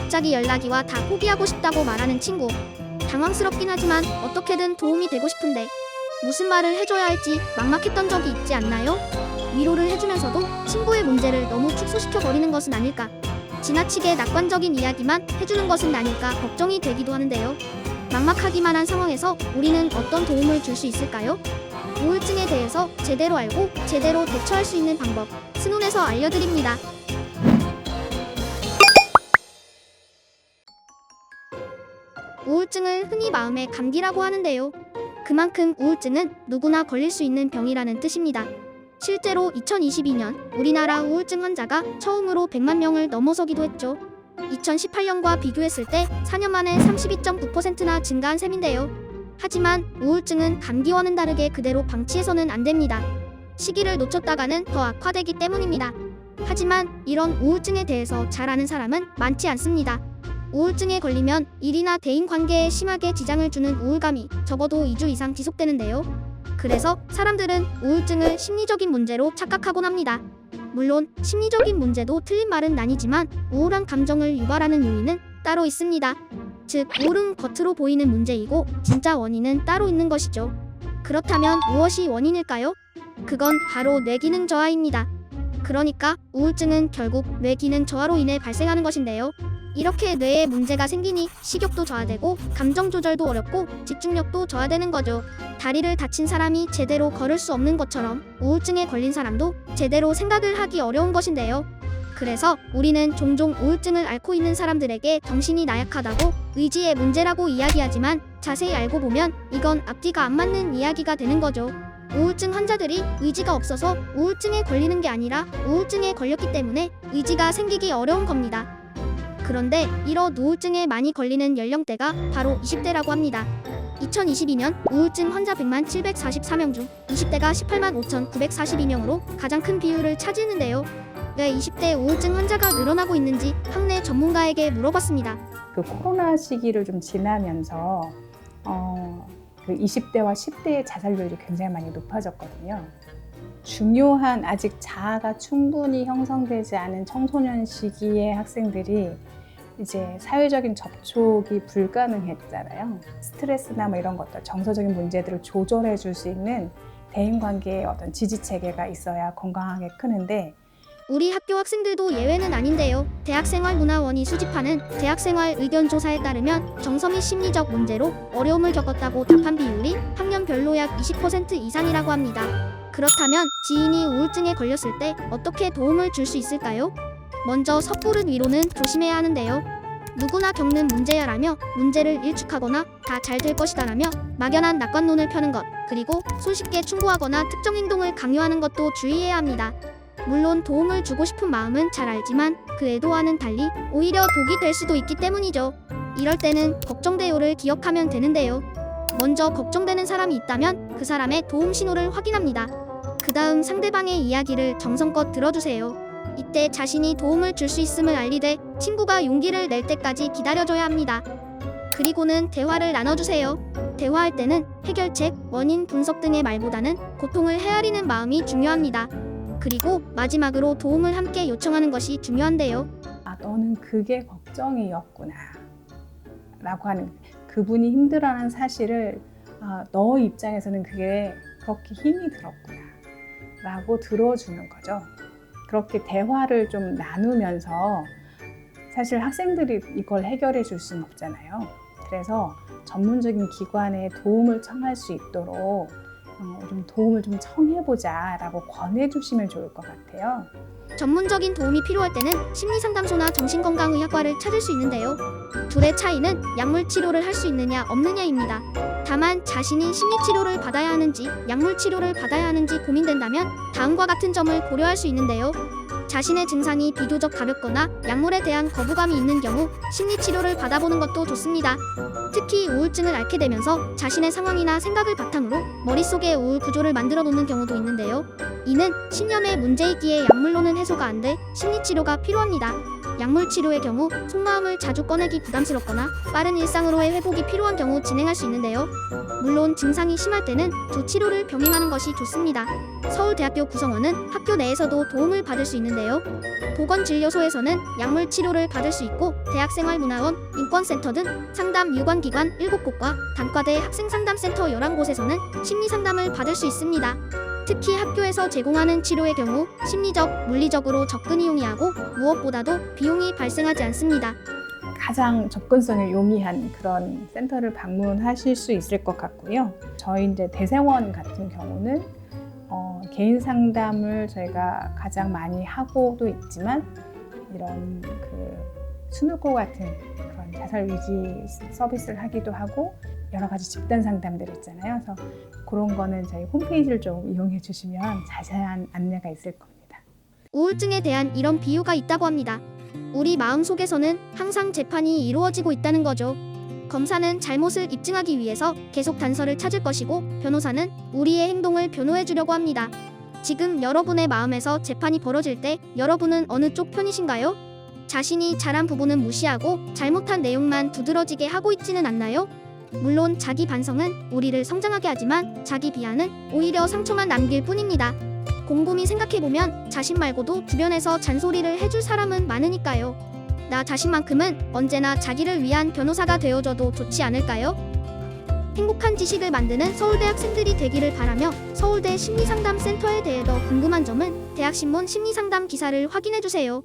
갑자기 연락이 와 다 포기하고 싶다고 말하는 친구. 당황스럽긴 하지만 어떻게든 도움이 되고 싶은데 무슨 말을 해줘야 할지 막막했던 적이 있지 않나요? 위로를 해주면서도 친구의 문제를 너무 축소시켜버리는 것은 아닐까, 지나치게 낙관적인 이야기만 해주는 것은 아닐까 걱정이 되기도 하는데요. 막막하기만 한 상황에서 우리는 어떤 도움을 줄 수 있을까요? 우울증에 대해서 제대로 알고 제대로 대처할 수 있는 방법, 스눈에서 알려드립니다. 우울증을 흔히 마음의 감기라고 하는데요. 그만큼 우울증은 누구나 걸릴 수 있는 병이라는 뜻입니다. 실제로 2022년 우리나라 우울증 환자가 처음으로 100만 명을 넘어서기도 했죠. 2018년과 비교했을 때 4년 만에 32.9%나 증가한 셈인데요. 하지만 우울증은 감기와는 다르게 그대로 방치해서는 안 됩니다. 시기를 놓쳤다가는 더 악화되기 때문입니다. 하지만 이런 우울증에 대해서 잘 아는 사람은 많지 않습니다. 우울증에 걸리면 일이나 대인관계에 심하게 지장을 주는 우울감이 적어도 2주 이상 지속되는데요. 그래서 사람들은 우울증을 심리적인 문제로 착각하곤 합니다. 물론 심리적인 문제도 틀린 말은 아니지만 우울한 감정을 유발하는 요인은 따로 있습니다. 즉, 우울은 겉으로 보이는 문제이고 진짜 원인은 따로 있는 것이죠. 그렇다면 무엇이 원인일까요? 그건 바로 뇌기능 저하입니다. 그러니까 우울증은 결국 뇌기능 저하로 인해 발생하는 것인데요. 이렇게 뇌에 문제가 생기니 식욕도 저하되고 감정 조절도 어렵고 집중력도 저하되는 거죠. 다리를 다친 사람이 제대로 걸을 수 없는 것처럼 우울증에 걸린 사람도 제대로 생각을 하기 어려운 것인데요. 그래서 우리는 종종 우울증을 앓고 있는 사람들에게 정신이 나약하다고, 의지의 문제라고 이야기하지만 자세히 알고 보면 이건 앞뒤가 안 맞는 이야기가 되는 거죠. 우울증 환자들이 의지가 없어서 우울증에 걸리는 게 아니라 우울증에 걸렸기 때문에 의지가 생기기 어려운 겁니다. 그런데 이런 우울증에 많이 걸리는 연령대가 바로 20대라고 합니다. 2022년 우울증 환자 100만 744명 중 20대가 18만 5,942명으로 가장 큰 비율을 차지했는데요. 왜 20대 우울증 환자가 늘어나고 있는지 학내 전문가에게 물어봤습니다. 그 코로나 시기를 좀 지나면서 그 20대와 10대의 자살률이 굉장히 많이 높아졌거든요. 중요한 아직 자아가 충분히 형성되지 않은 청소년 시기의 학생들이 이제 사회적인 접촉이 불가능했잖아요. 스트레스나 뭐 이런 것들, 정서적인 문제들을 조절해 줄 수 있는 대인관계의 어떤 지지체계가 있어야 건강하게 크는데, 우리 학교 학생들도 예외는 아닌데요. 대학생활문화원이 수집하는 대학생활 의견조사에 따르면 정서 및 심리적 문제로 어려움을 겪었다고 답한 비율이 학년별로 약 20% 이상이라고 합니다. 그렇다면 지인이 우울증에 걸렸을 때 어떻게 도움을 줄 수 있을까요? 먼저 섣부른 위로는 조심해야 하는데요. 누구나 겪는 문제야라며 문제를 일축하거나 다 잘 될 것이다라며 막연한 낙관론을 펴는 것, 그리고 손쉽게 충고하거나 특정 행동을 강요하는 것도 주의해야 합니다. 물론 도움을 주고 싶은 마음은 잘 알지만 그 의도와는 달리 오히려 독이 될 수도 있기 때문이죠. 이럴 때는 걱정돼요를 기억하면 되는데요. 먼저 걱정되는 사람이 있다면 그 사람의 도움 신호를 확인합니다. 그 다음 상대방의 이야기를 정성껏 들어주세요. 이때 자신이 도움을 줄 수 있음을 알리되 친구가 용기를 낼 때까지 기다려줘야 합니다. 그리고는 대화를 나눠주세요. 대화할 때는 해결책, 원인 분석 등의 말보다는 고통을 헤아리는 마음이 중요합니다. 그리고 마지막으로 도움을 함께 요청하는 것이 중요한데요. 너는 그게 걱정이었구나 라고 하는, 그분이 힘들어하는 사실을 너 입장에서는 그게 그렇게 힘이 들었구나 라고 들어주는 거죠. 그렇게 대화를 좀 나누면서, 사실 학생들이 이걸 해결해 줄 수는 없잖아요. 그래서 전문적인 기관에 도움을 청할 수 있도록 좀 도움을 좀 청해보자 라고 권해주시면 좋을 것 같아요. 전문적인 도움이 필요할 때는 심리상담소나 정신건강의학과를 찾을 수 있는데요. 둘의 차이는 약물치료를 할 수 있느냐 없느냐입니다. 다만 자신이 심리치료를 받아야 하는지 약물치료를 받아야 하는지 고민된다면 다음과 같은 점을 고려할 수 있는데요. 자신의 증상이 비교적 가볍거나 약물에 대한 거부감이 있는 경우 심리치료를 받아보는 것도 좋습니다. 특히 우울증을 앓게 되면서 자신의 상황이나 생각을 바탕으로 머릿속에 우울 구조를 만들어 놓는 경우도 있는데요. 이는 신념의 문제이기에 약물로는 해소가 안 돼 심리치료가 필요합니다. 약물 치료의 경우 속마음을 자주 꺼내기 부담스럽거나 빠른 일상으로의 회복이 필요한 경우 진행할 수 있는데요. 물론 증상이 심할 때는 두 치료를 병행하는 것이 좋습니다. 서울대학교 구성원은 학교 내에서도 도움을 받을 수 있는데요. 보건진료소에서는 약물 치료를 받을 수 있고 대학생활문화원, 인권센터 등 상담 유관기관 7곳과 단과대 학생상담센터 11곳에서는 심리상담을 받을 수 있습니다. 특히 학교에서 제공하는 치료의 경우 심리적, 물리적으로 접근이 용이하고 무엇보다도 비용이 발생하지 않습니다. 가장 접근성이 용이한 그런 센터를 방문하실 수 있을 것 같고요. 저희 이제 대생원 같은 경우는 개인 상담을 저희가 가장 많이 하고도 있지만 이런 수누고 같은 그런 자살 위지 서비스를 하기도 하고 여러 가지 집단 상담들 있잖아요. 그래서 그런 거는 저희 홈페이지를 좀 이용해 주시면 자세한 안내가 있을 겁니다. 우울증에 대한 이런 비유가 있다고 합니다. 우리 마음속에서는 항상 재판이 이루어지고 있다는 거죠. 검사는 잘못을 입증하기 위해서 계속 단서를 찾을 것이고 변호사는 우리의 행동을 변호해 주려고 합니다. 지금 여러분의 마음에서 재판이 벌어질 때 여러분은 어느 쪽 편이신가요? 자신이 잘한 부분은 무시하고 잘못한 내용만 두드러지게 하고 있지는 않나요? 물론 자기 반성은 우리를 성장하게 하지만 자기 비하는 오히려 상처만 남길 뿐입니다. 곰곰이 생각해보면 자신 말고도 주변에서 잔소리를 해줄 사람은 많으니까요. 나 자신만큼은 언제나 자기를 위한 변호사가 되어줘도 좋지 않을까요? 행복한 지식을 만드는 서울대 학생들이 되기를 바라며 서울대 심리상담센터에 대해 더 궁금한 점은 대학신문 심리상담 기사를 확인해주세요.